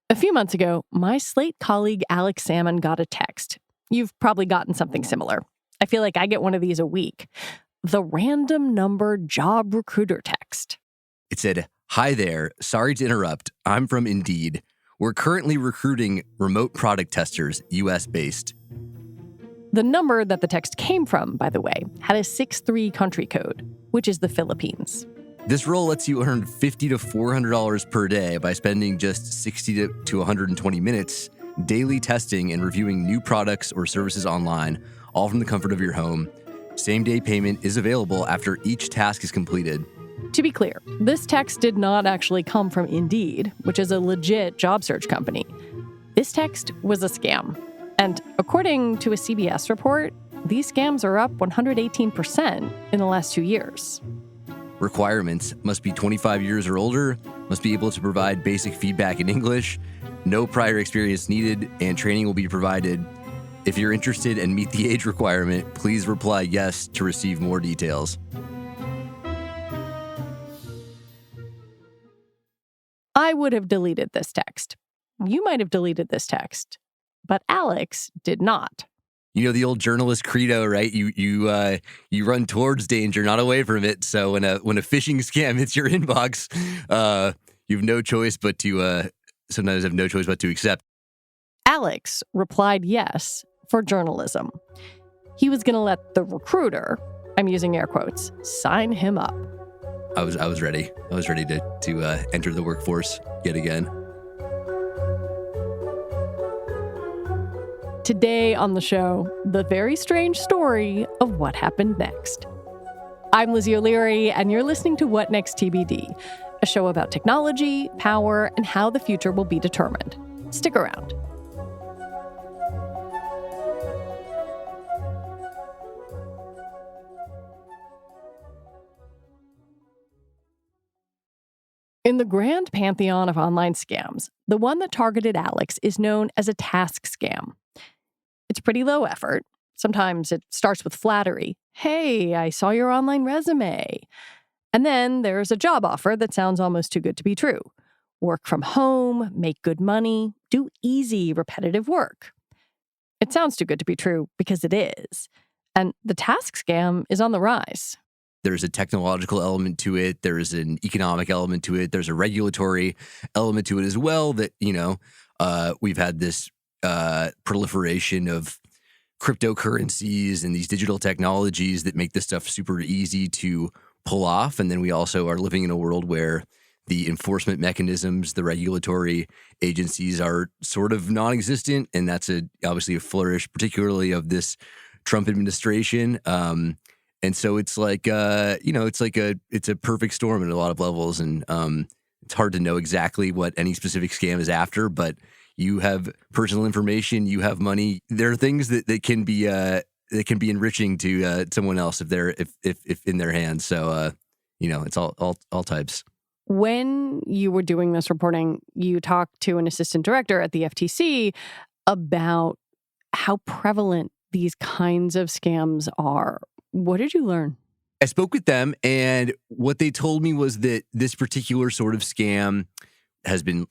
A few months ago, my Slate colleague Alex Salmon got a text. You've probably gotten something similar. I feel like I get one of these a week. The random number job recruiter text. It said, "Hi there. Sorry to interrupt. I'm from Indeed. We're currently recruiting remote product testers, US-based." The number that the text came from, by the way, had a 6-3 country code, which is the Philippines. This role lets you earn $50 to $400 per day by spending just 60 to 120 minutes daily testing and reviewing new products or services online, all from the comfort of your home. Same-day payment is available after each task is completed. To be clear, this text did not actually come from Indeed, which is a legit job search company. This text was a scam. And according to a CBS report, these scams are up 118% in the last 2 years. Requirements: must be 25 years or older, must be able to provide basic feedback in English, no prior experience needed, and training will be provided. If you're interested and meet the age requirement, please reply yes to receive more details. I would have deleted this text. You might have deleted this text, but Alex did not. You know the old journalist credo, right? You run towards danger, not away from it. So when a phishing scam hits your inbox, you have no choice but to sometimes have no choice but to accept. Alex replied yes for journalism. He was going to let the recruiter, I'm using air quotes, sign him up. I was ready. I was ready to enter the workforce yet again. Today on the show, the very strange story of what happened next. I'm Lizzie O'Leary, and you're listening to What Next TBD, a show about technology, power, and how the future will be determined. Stick around. In the grand pantheon of online scams, the one that targeted Alex is known as a task scam. It's pretty low effort. Sometimes it starts with flattery. Hey, I saw your online resume. And then there's a job offer that sounds almost too good to be true. Work from home, make good money, do easy, repetitive work. It sounds too good to be true because it is. And the task scam is on the rise. There's a technological element to it. There's an economic element to it. There's a regulatory element to it as well that, we've had this proliferation of cryptocurrencies and these digital technologies that make this stuff super easy to pull off. And then we also are living in a world where the enforcement mechanisms, the regulatory agencies are sort of non-existent. And that's obviously a flourish, particularly of this Trump administration. And so it's like, it's a perfect storm at a lot of levels. And it's hard to know exactly what any specific scam is after, but you have personal information, you have money. There are things that can be enriching to someone else if in their hands. So it's all types. When you were doing this reporting, you talked to an assistant director at the FTC about how prevalent these kinds of scams are. What did you learn? I spoke with them, and what they told me was that this particular sort of scam has been,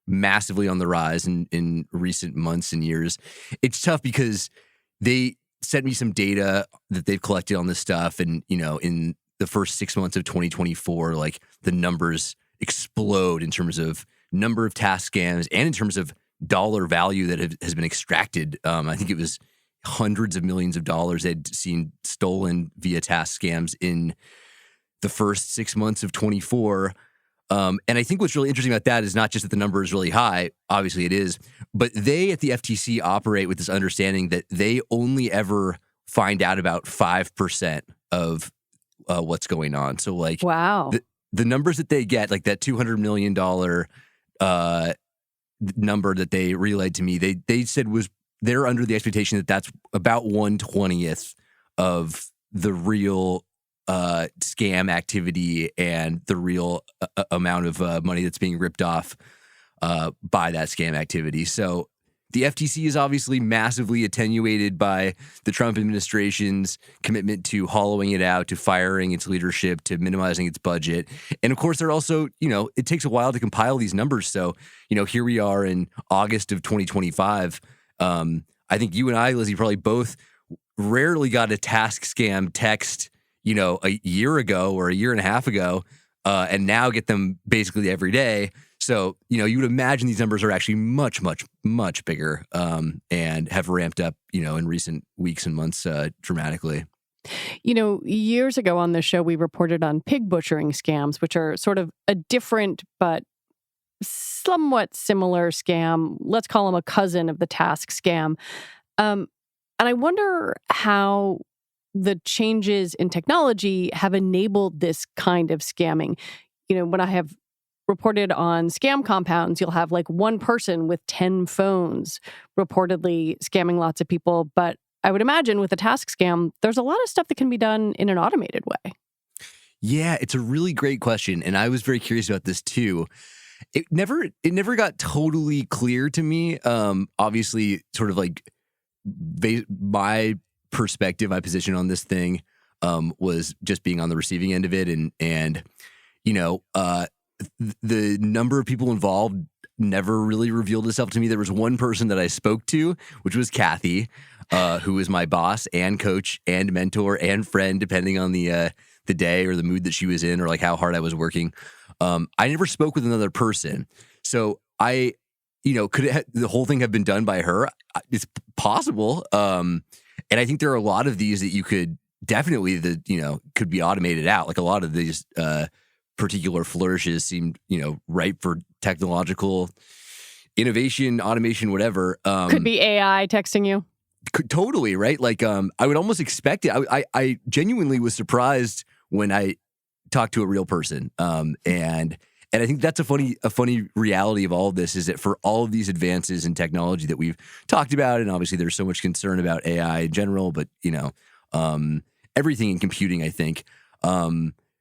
massively on the rise in recent months and years. It's tough because they sent me some data that they've collected on this stuff, and in the first 6 months of 2024, like the numbers explode in terms of number of task scams and in terms of dollar value that has been extracted. I think it was hundreds of millions of dollars they'd seen stolen via task scams in the first 6 months of 24. And I think what's really interesting about that is not just that the number is really high, obviously it is, but they at the FTC operate with this understanding that they only ever find out about 5% of what's going on. So wow, the numbers that they get, like that $200 million number that they relayed to me, they said they're under the expectation that that's about 1/20th of the real scam activity and the real amount of money that's being ripped off by that scam activity. So The FTC is obviously massively attenuated by the Trump administration's commitment to hollowing it out, to firing its leadership, to minimizing its budget. And of course, they're also, it takes a while to compile these numbers. So, here we are in August of 2025. I think you and I, Lizzie, probably both rarely got a task scam text, a year ago or a year and a half ago, and now get them basically every day. So, you would imagine these numbers are actually much, much, much bigger, and have ramped up, in recent weeks and months dramatically. Years ago on this show, we reported on pig butchering scams, which are sort of a different but somewhat similar scam. Let's call them a cousin of the task scam. And I wonder how the changes in technology have enabled this kind of scamming. When I have reported on scam compounds, you'll have like one person with 10 phones reportedly scamming lots of people. But I would imagine with a task scam, there's a lot of stuff that can be done in an automated way. Yeah, it's a really great question. And I was very curious about this too. It never got totally clear to me. Obviously, sort of like my perspective, my position on this thing was just being on the receiving end of it. And the number of people involved never really revealed itself to me. There was one person that I spoke to, which was Kathy, who is my boss and coach and mentor and friend, depending on the day or the mood that she was in or like how hard I was working. I never spoke with another person. So could the whole thing have been done by her? It's possible. And I think there are a lot of these that you could definitely, could be automated out. Like a lot of these particular flourishes seem, ripe for technological innovation, automation, whatever. Could be AI texting you. Totally, right? Like, I would almost expect it. I genuinely was surprised when I talked to a real person. And I think that's a funny reality of all of this is that for all of these advances in technology that we've talked about, and obviously there's so much concern about AI in general, but everything in computing, I think,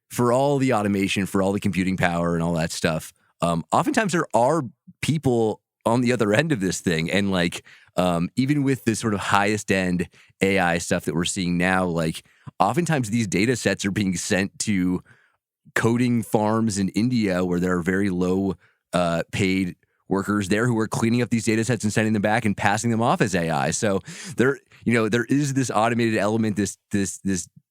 for all the automation, for all the computing power and all that stuff, oftentimes there are people on the other end of this thing. And like, even with this sort of highest end AI stuff that we're seeing now, like oftentimes these data sets are being sent to coding farms in India where there are very low paid workers there who are cleaning up these data sets and sending them back and passing them off as AI. So there is this automated element, this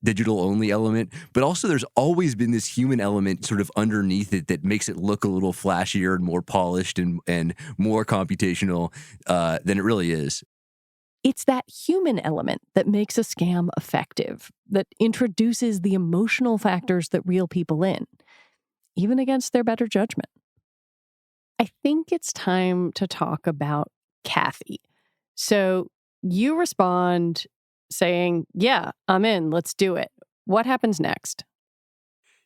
digital only element, but also there's always been this human element sort of underneath it that makes it look a little flashier and more polished and more computational than it really is. It's that human element that makes a scam effective, that introduces the emotional factors that reel people in, even against their better judgment. I think it's time to talk about Kathy. So you respond saying, yeah, I'm in, let's do it. What happens next?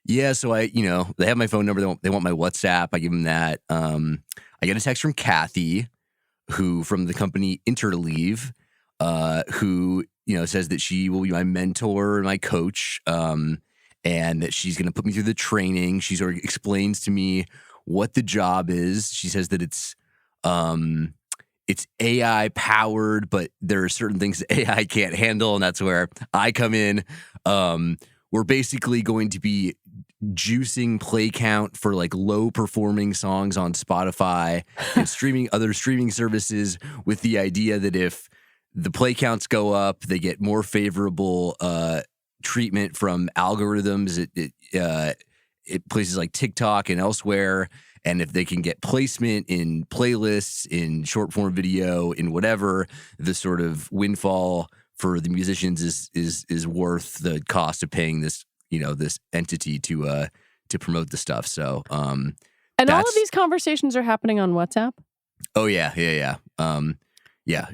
Yeah, so they have my phone number. They want my WhatsApp. I give them that. I get a text from Kathy, who from the company Interleave, who says that she will be my mentor and my coach, and that she's going to put me through the training. She sort of explains to me what the job is. She says that it's AI powered, but there are certain things that AI can't handle, and that's where I come in. We're basically going to be juicing play count for like low performing songs on Spotify and other streaming services with the idea that if the play counts go up, they get more favorable treatment from algorithms at places like TikTok and elsewhere. And if they can get placement in playlists, in short form video, in whatever, the sort of windfall for the musicians is worth the cost of paying this this entity to promote the stuff. So and all of these conversations are happening on WhatsApp. Oh yeah.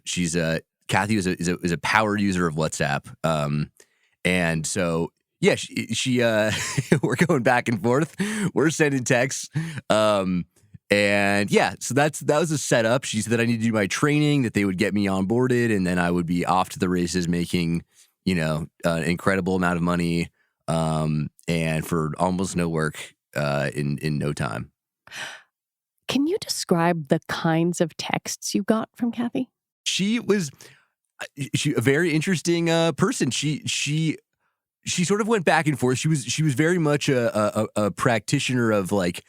She's Kathy is a power user of WhatsApp, and so. Yeah, she we're going back and forth. We're sending texts. And yeah, so that was a setup. She said that I need to do my training, that they would get me onboarded, and then I would be off to the races making, an incredible amount of money, and for almost no work in no time. Can you describe the kinds of texts you got from Kathy? She was a very interesting person. She sort of went back and forth. She was very much a practitioner of like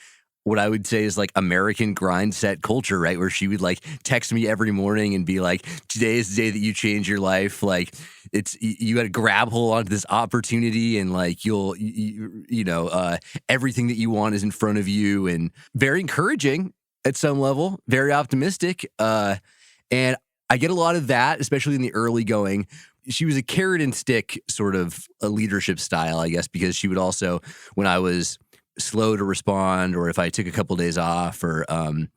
what I would say is like American grind set culture, right? Where she would like text me every morning and be like, "Today is the day that you change your life. Like you got to grab hold onto this opportunity, and like everything that you want is in front of you." And very encouraging at some level, very optimistic. And I get a lot of that, especially in the early going. She was a carrot and stick sort of a leadership style, I guess, because she would also, when I was slow to respond, or if I took a couple of days off, or when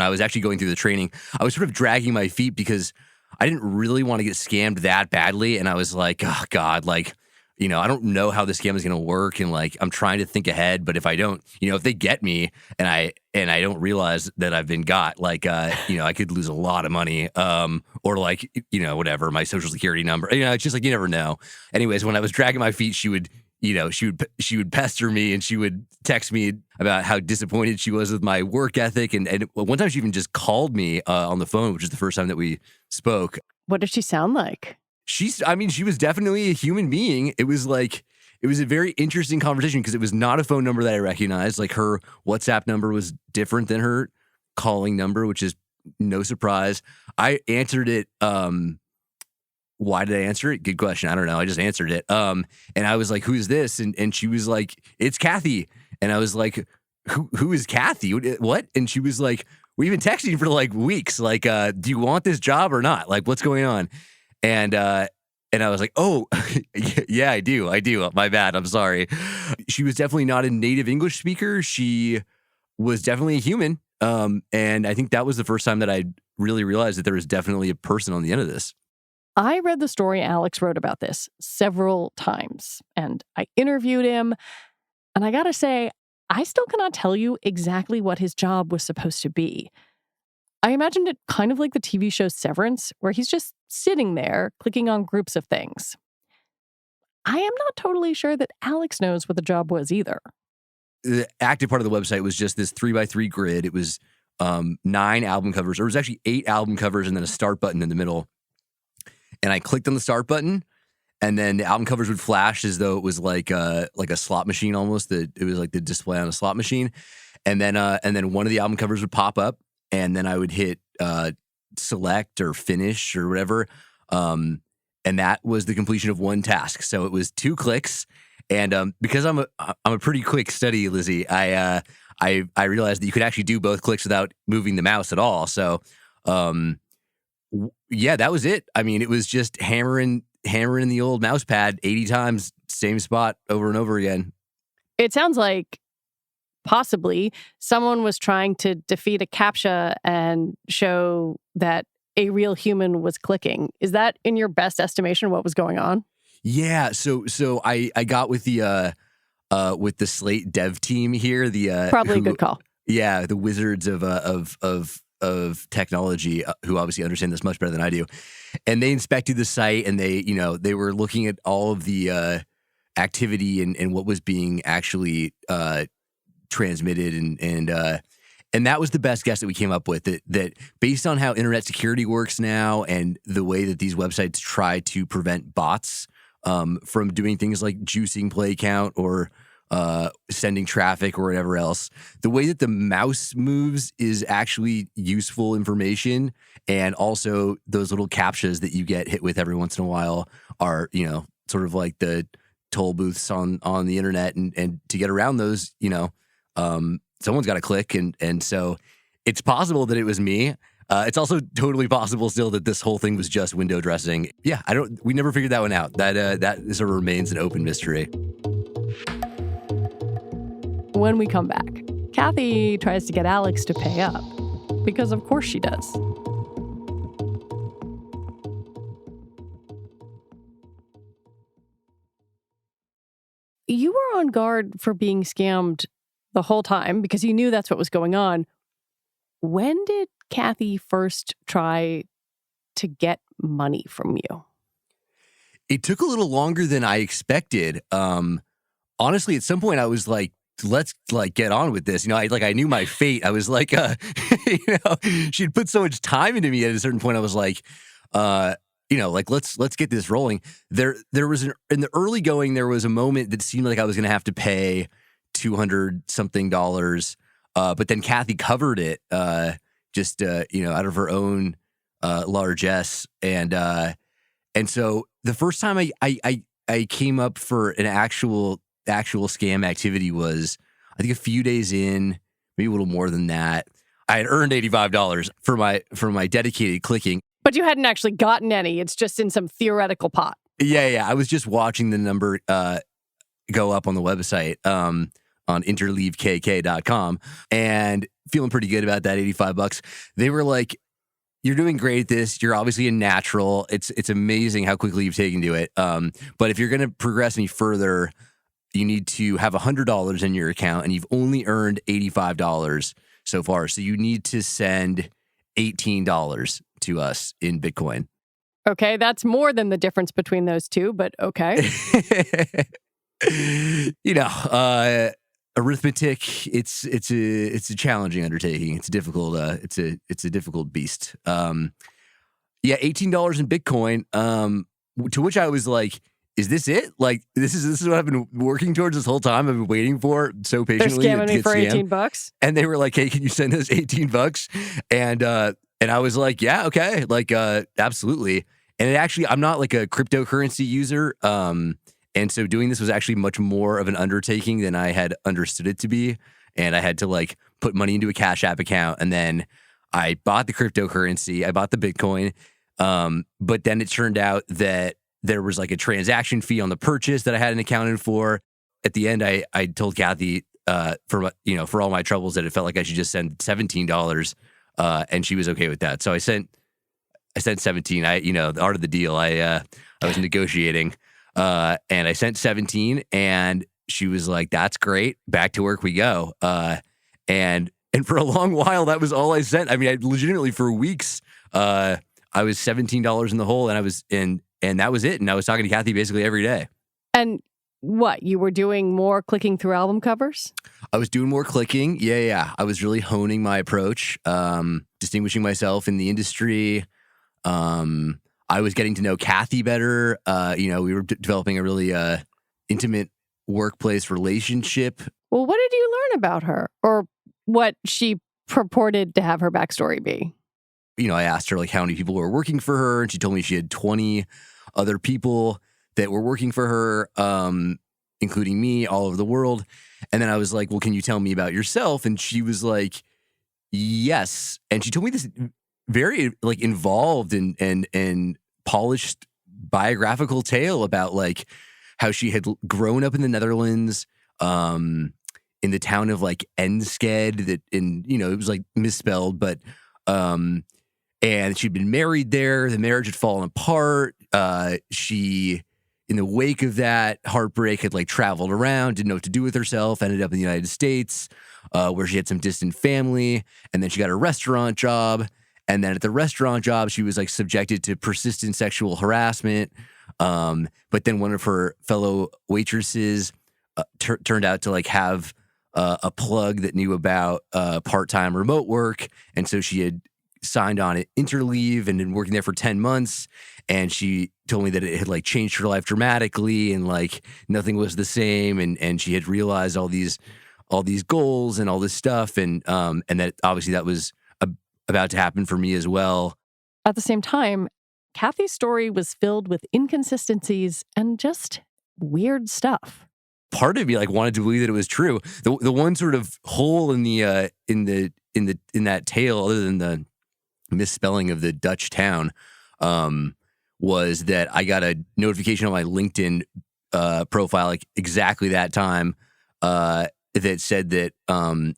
I was actually going through the training, I was sort of dragging my feet because I didn't really want to get scammed that badly. And I was like, oh God, like, I don't know how this scam is going to work. And like, I'm trying to think ahead, but if I don't, if they get me and I don't realize that I've been got, like, I could lose a lot of money, or like, whatever, my social security number, it's just like, you never know. Anyways, when I was dragging my feet, she would pester me, and she would text me about how disappointed she was with my work ethic. And one time she even just called me on the phone, which is the first time that we spoke. What did she sound like? She was definitely a human being. It was a very interesting conversation because it was not a phone number that I recognized. Like, her WhatsApp number was different than her calling number, which is no surprise. I answered it. Why did I answer it? Good question. I don't know. I just answered it. And I was like, "Who's this?" And she was like, "It's Kathy." And I was like, Who is Kathy? What? And she was like, "We've been texting for like weeks. Like, do you want this job or not? Like, what's going on?" And I was like, "Oh, yeah, I do. My bad. I'm sorry." She was definitely not a native English speaker. She was definitely a human. And I think that was the first time that I really realized that there was definitely a person on the end of this. I read the story Alex wrote about this several times, and I interviewed him. And I gotta say, I still cannot tell you exactly what his job was supposed to be. I imagined it kind of like the TV show Severance, where he's just sitting there clicking on groups of things. I am not totally sure that Alex knows what the job was either. The active part of the website was just this 3x3 grid. It was 9 album covers. There was actually 8 album covers and then a start button in the middle. And I clicked on the start button, and then the album covers would flash as though it was like a slot machine almost. It was like the display on a slot machine. And then one of the album covers would pop up, and then I would hit select or finish or whatever. And that was the completion of one task. So it was 2 clicks. And because I'm a pretty quick study, Lizzie, I realized that you could actually do both clicks without moving the mouse at all. So yeah, that was it. I mean, it was just hammering the old mouse pad 80 times, same spot over and over again. It sounds like possibly someone was trying to defeat a CAPTCHA and show that a real human was clicking. Is that, in your best estimation, what was going on? Yeah. So I got with the Slate dev team here. Probably a good call. Yeah, the wizards of technology, who obviously understand this much better than I do. And they inspected the site, and they were looking at all of the activity and what was being actually transmitted, and that was the best guess that we came up with. That based on how internet security works now, and the way that these websites try to prevent bots from doing things like juicing play count or sending traffic or whatever else, the way that the mouse moves is actually useful information. And also those little CAPTCHAs that you get hit with every once in a while are, sort of like the toll booths on the internet. And to get around those, someone's got to click. And so it's possible that it was me. It's also totally possible still that this whole thing was just window dressing. Yeah, we never figured that one out. That sort of remains an open mystery. When we come back, Kathy tries to get Alex to pay up, because of course she does. You were on guard for being scammed the whole time because you knew that's what was going on. When did Kathy first try to get money from you? It took a little longer than I expected. Honestly, at some point I was like let's like get on with this. I knew my fate. I was like, she'd put so much time into me. At a certain point, I was like, let's get this rolling. There was in the early going, there was a moment that seemed like I was going to have to pay $200 something, but then Kathy covered it, out of her own largesse, and so the first time I came up for an actual scam activity was, I think, a few days in, maybe a little more than that. I had earned $85 for my dedicated clicking. But you hadn't actually gotten any. It's just in some theoretical pot. Yeah. I was just watching the number go up on the website, on interleavekk.com, and feeling pretty good about that $85. They were like, "You're doing great at this. You're obviously a natural. It's amazing how quickly you've taken to it. But if you're going to progress any further, you need to have $100 in your account, and you've only earned $85 so far. So you need to send $18 to us in Bitcoin." Okay, that's more than the difference between those two, but okay. Arithmetic, it's a challenging undertaking. It's difficult. It's a difficult beast. $18 in Bitcoin. To which I was like, "Is this it? Like, this is what I've been working towards this whole time. I've been waiting for so patiently." They're scamming me for $18. And they were like, "Hey, can you send us $18?" And I was like, "Yeah, okay, like, absolutely." And it actually, I'm not like a cryptocurrency user. And so doing this was actually much more of an undertaking than I had understood it to be. And I had to like put money into a Cash App account, and then I bought the cryptocurrency. I bought the Bitcoin. But then it turned out that there was like a transaction fee on the purchase that I hadn't accounted for. At the end, I told Kathy, for all my troubles, that it felt like I should just send $17, and she was okay with that. So I sent 17. The art of the deal. I was negotiating, and I sent 17, and she was like, "That's great. Back to work we go." And for a long while, that was all I sent. I mean, I legitimately, for weeks, I was $17 in the hole, and that was it. And I was talking to Kathy basically every day. And what, you were doing more clicking through album covers? I was doing more clicking. Yeah. I was really honing my approach, distinguishing myself in the industry. I was getting to know Kathy better. We were developing a really intimate workplace relationship. Well, what did you learn about her, or what she purported to have her backstory be? I asked her like how many people were working for her, and she told me she had 20 other people that were working for her, including me, all over the world. And then I was like, "Well, can you tell me about yourself?" And she was like, "Yes." And she told me this very like involved and polished biographical tale about like how she had grown up in the Netherlands, in the town of like Enschede, it was like misspelled, but and she'd been married there. The marriage had fallen apart. She, in the wake of that heartbreak, had like traveled around, didn't know what to do with herself, ended up in the United States, where she had some distant family, and then she got a restaurant job. And then at the restaurant job, she was like subjected to persistent sexual harassment. But then one of her fellow waitresses turned out to like have a plug that knew about part-time remote work. And so she had signed on at Interleave and been working there for 10 months. And she told me that it had like changed her life dramatically, and like nothing was the same. And she had realized all these goals and all this stuff. And that obviously that was about to happen for me as well. At the same time, Kathy's story was filled with inconsistencies and just weird stuff. Part of me like wanted to believe that it was true. The one sort of hole in the in that tale, other than the misspelling of the Dutch town, was that I got a notification on my LinkedIn profile like exactly that time, that said that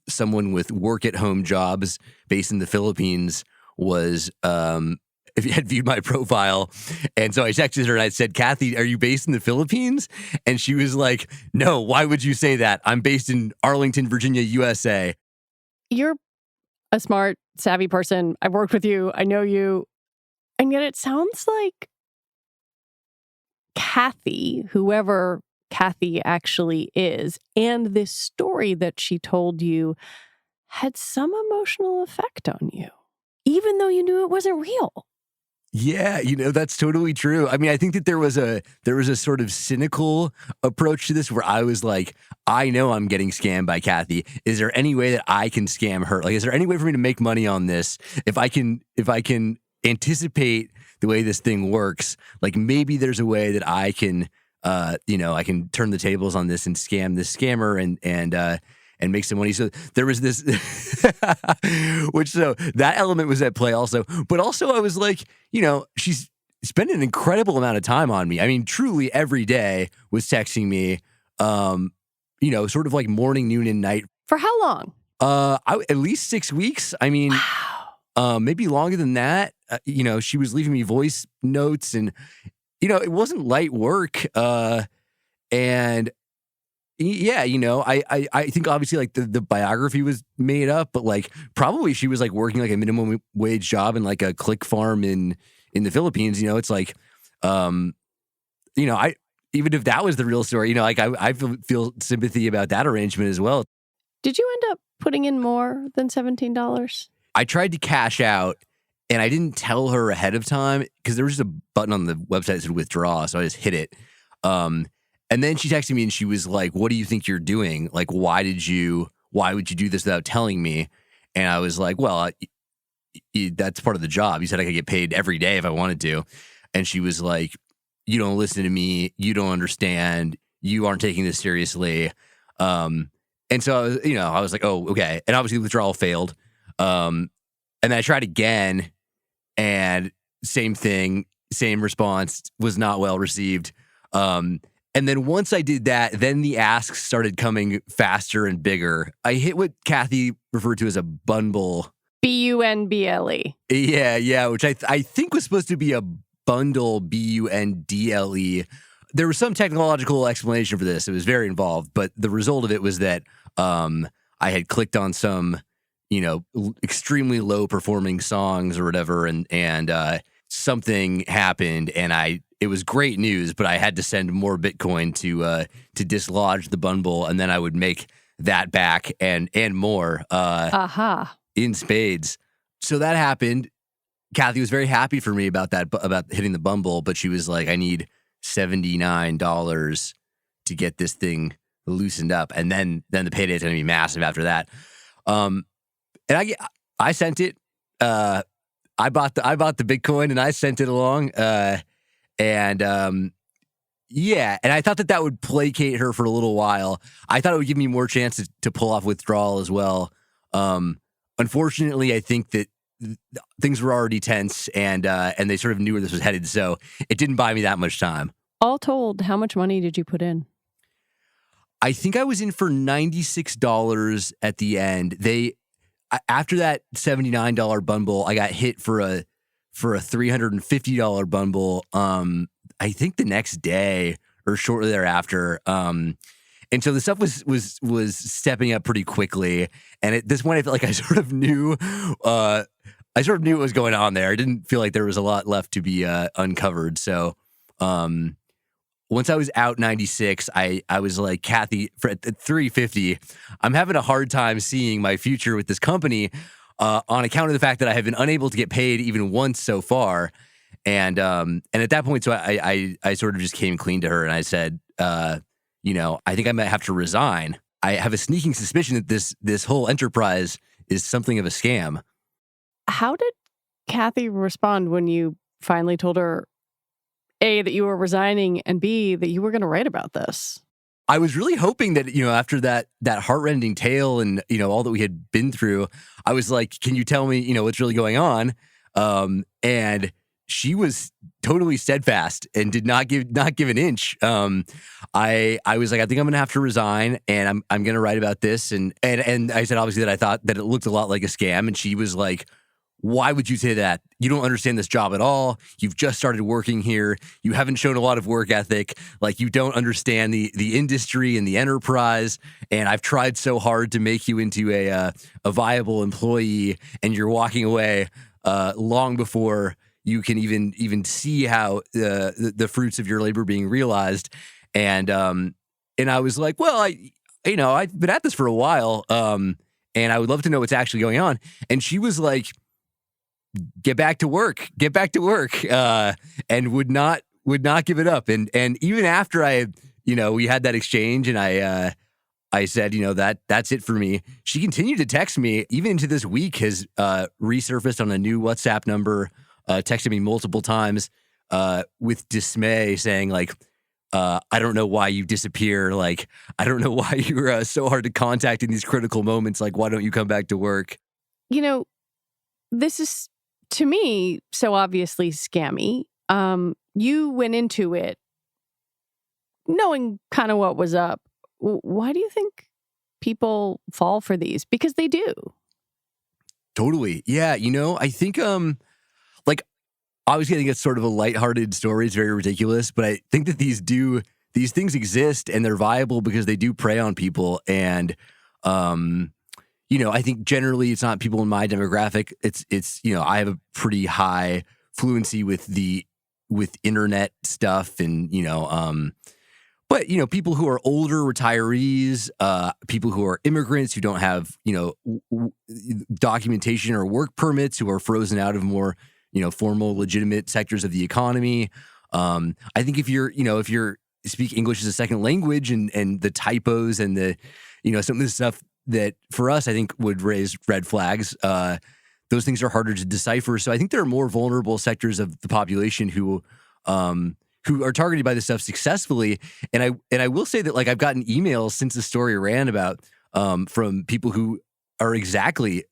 someone with work-at-home jobs based in the Philippines was if you had viewed my profile. And so I texted her and I said, "Kathy, are you based in the Philippines?" And she was like, "No, why would you say that? I'm based in Arlington, Virginia, USA." You're a smart, savvy person. I've worked with you. I know you. And yet it sounds like Kathy, whoever Kathy actually is. And this story that she told you had some emotional effect on you, even though you knew it wasn't real. Yeah, that's totally true. I mean, I think that there was a sort of cynical approach to this where I was like, I know I'm getting scammed by Kathy. Is there any way that I can scam her? Like, is there any way for me to make money on this? If I can anticipate the way this thing works, like maybe there's a way that I can I can turn the tables on this and scam this scammer and make some money. So there was this, so that element was at play also. But also I was like, she's spent an incredible amount of time on me. I mean, truly every day was texting me, sort of like morning, noon, and night. For how long? At least 6 weeks. I mean, wow. Maybe longer than that. She was leaving me voice notes and, it wasn't light work. And yeah, I think obviously like the biography was made up, but like probably she was like working like a minimum wage job in like a click farm in the Philippines. It's like, I even if that was the real story, like I feel sympathy about that arrangement as well. Did you end up putting in more than $17? I tried to cash out and I didn't tell her ahead of time because there was just a button on the website that said withdraw, so I just hit it. And then she texted me and she was like, "What do you think you're doing? Like, why would you do this without telling me?" And I was like, "Well, that's part of the job. You said I could get paid every day if I wanted to." And she was like, "You don't listen to me. You don't understand. You aren't taking this seriously." And so, I was like, "Oh, okay." And obviously the withdrawal failed. And then I tried again and same thing, same response, was not well received. And then once I did that, then the asks started coming faster and bigger. I hit what Kathy referred to as a bundle. BUNBLE. Yeah, which I think was supposed to be a bundle, BUNDLE. There was some technological explanation for this. It was very involved, but the result of it was that I had clicked on some, extremely low performing songs or whatever, and something happened, and it was great news, but I had to send more Bitcoin to dislodge the bundle, and then I would make that back and more in spades. So that happened. Kathy was very happy for me about that, about hitting the bumble, but she was like, "I need $79 to get this thing loosened up, and then the payday is going to be massive after that." And I sent it. I bought the Bitcoin and I sent it along. And I thought that would placate her for a little while. I thought it would give me more chances to pull off withdrawal as well. Unfortunately, I think that things were already tense and they sort of knew where this was headed. So it didn't buy me that much time. All told, how much money did you put in? I think I was in for $96 at the end. After that $79 bundle, I got hit for a $350 bundle. I think the next day or shortly thereafter. And so the stuff was stepping up pretty quickly. And at this point, I felt like I sort of knew what was going on there. I didn't feel like there was a lot left to be uncovered. So once I was out 96, I was like, "Kathy, at 350, I'm having a hard time seeing my future with this company on account of the fact that I have been unable to get paid even once so far." And at that point, so I sort of just came clean to her and I said, "I think I might have to resign. I have a sneaking suspicion that this whole enterprise is something of a scam." How did Kathy respond when you finally told her, A, that you were resigning, and B, that you were going to write about this? I was really hoping that, after that heartrending tale and, all that we had been through, I was like, "Can you tell me, what's really going on?" And she was totally steadfast and did not give an inch. I was like, "I think I'm going to have to resign and I'm going to write about this." And I said, obviously, that I thought that it looked a lot like a scam. And she was like, "Why would you say that? You don't understand this job at all. You've just started working here. You haven't shown a lot of work ethic. Like, you don't understand the industry and the enterprise. And I've tried so hard to make you into a viable employee, and you're walking away long before you can even see how the fruits of your labor being realized." And I was like, well, I've been at this for a while, and I would love to know what's actually going on. And she was like, get back to work, and would not give it up. And even after we had that exchange, and I said, that's it for me. She continued to text me even into this week. Has resurfaced on a new WhatsApp number, texted me multiple times with dismay, saying like, I don't know why you disappear. Like, I don't know why you're so hard to contact in these critical moments. Like, why don't you come back to work? This is, to me, so obviously scammy. You went into it knowing kind of what was up. Why do you think people fall for these? Because they do. Totally. Yeah. I think, obviously I think it's sort of a lighthearted story. It's very ridiculous, but I think that these things exist and they're viable because they do prey on people. And, I think generally it's not people in my demographic. It's I have a pretty high fluency with internet stuff and, but, people who are older retirees, people who are immigrants who don't have, documentation or work permits, who are frozen out of more, formal, legitimate sectors of the economy. I think if you speak English as a second language and the typos and the, some of the stuff that for us, I think would raise red flags, those things are harder to decipher. So I think there are more vulnerable sectors of the population who are targeted by this stuff successfully. And I will say that like I've gotten emails since the story ran about from people who are exactly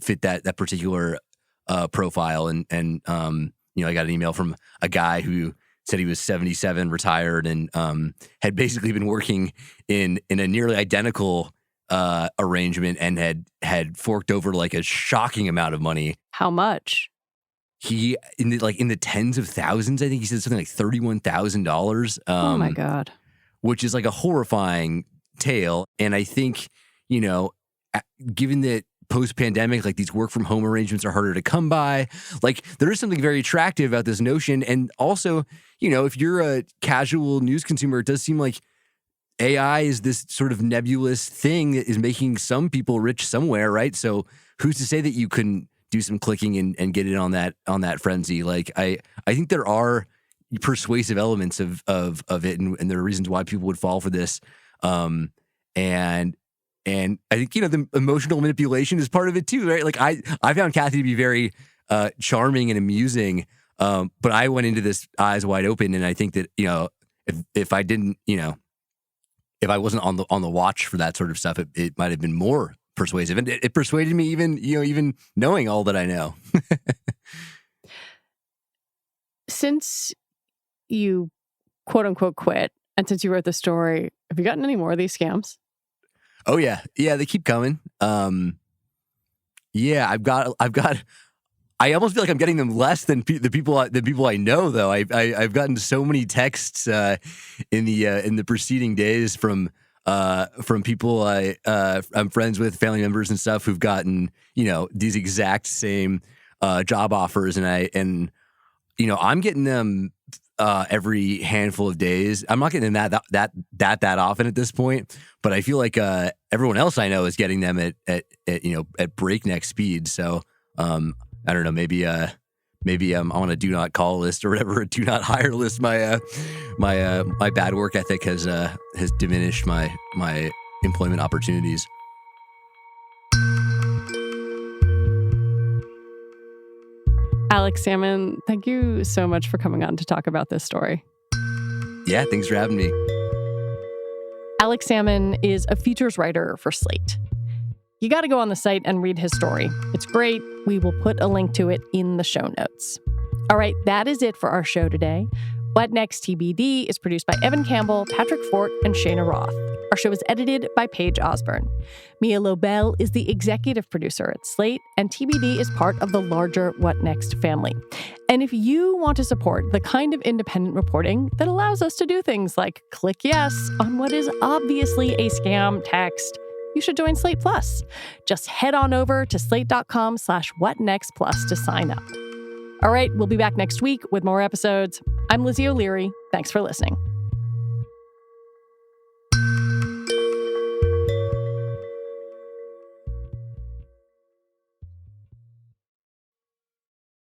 fit that particular profile. And I got an email from a guy who said he was 77, retired, and had basically been working in a nearly identical arrangement and had forked over like a shocking amount of money. How much? He in the tens of thousands. I think he said something like $31,000. Oh my God! Which is like a horrifying tale. And I think given that post-pandemic, like these work from home arrangements are harder to come by, like there is something very attractive about this notion. And also, if you're a casual news consumer, it does seem like AI is this sort of nebulous thing that is making some people rich somewhere, right? So who's to say that you couldn't do some clicking and get in on that frenzy? Like I think there are persuasive elements of it, and there are reasons why people would fall for this. And I think the emotional manipulation is part of it too, right? Like I found Kathy to be very charming and amusing, but I went into this eyes wide open, and I think that if I didn't if I wasn't on the watch for that sort of stuff, it might have been more persuasive, and it persuaded me even knowing all that I know. Since you quote unquote quit, and since you wrote the story, have you gotten any more of these scams? Oh yeah, they keep coming. I've got. I almost feel like I'm getting them less than the people I know, though. I've gotten so many texts in the preceding days from people I'm friends with, family members and stuff, who've gotten these exact same job offers, and I'm getting them every handful of days. I'm not getting them that often at this point, but I feel like everyone else I know is getting them at breakneck speed. So I don't know, maybe I'm on a do not call list or whatever, a do not hire list. My bad work ethic has diminished my employment opportunities. Alex Salmon, thank you so much for coming on to talk about this story. Yeah, thanks for having me. Alex Salmon is a features writer for Slate. You got to go on the site and read his story. It's great. We will put a link to it in the show notes. All right, that is it for our show today. What Next TBD is produced by Evan Campbell, Patrick Fort, and Shayna Roth. Our show is edited by Paige Osborne. Mia Lobel is the executive producer at Slate, and TBD is part of the larger What Next family. And if you want to support the kind of independent reporting that allows us to do things like click yes on what is obviously a scam text, you should join Slate Plus. Just head on over to slate.com/whatnextplus to sign up. All right, we'll be back next week with more episodes. I'm Lizzie O'Leary. Thanks for listening.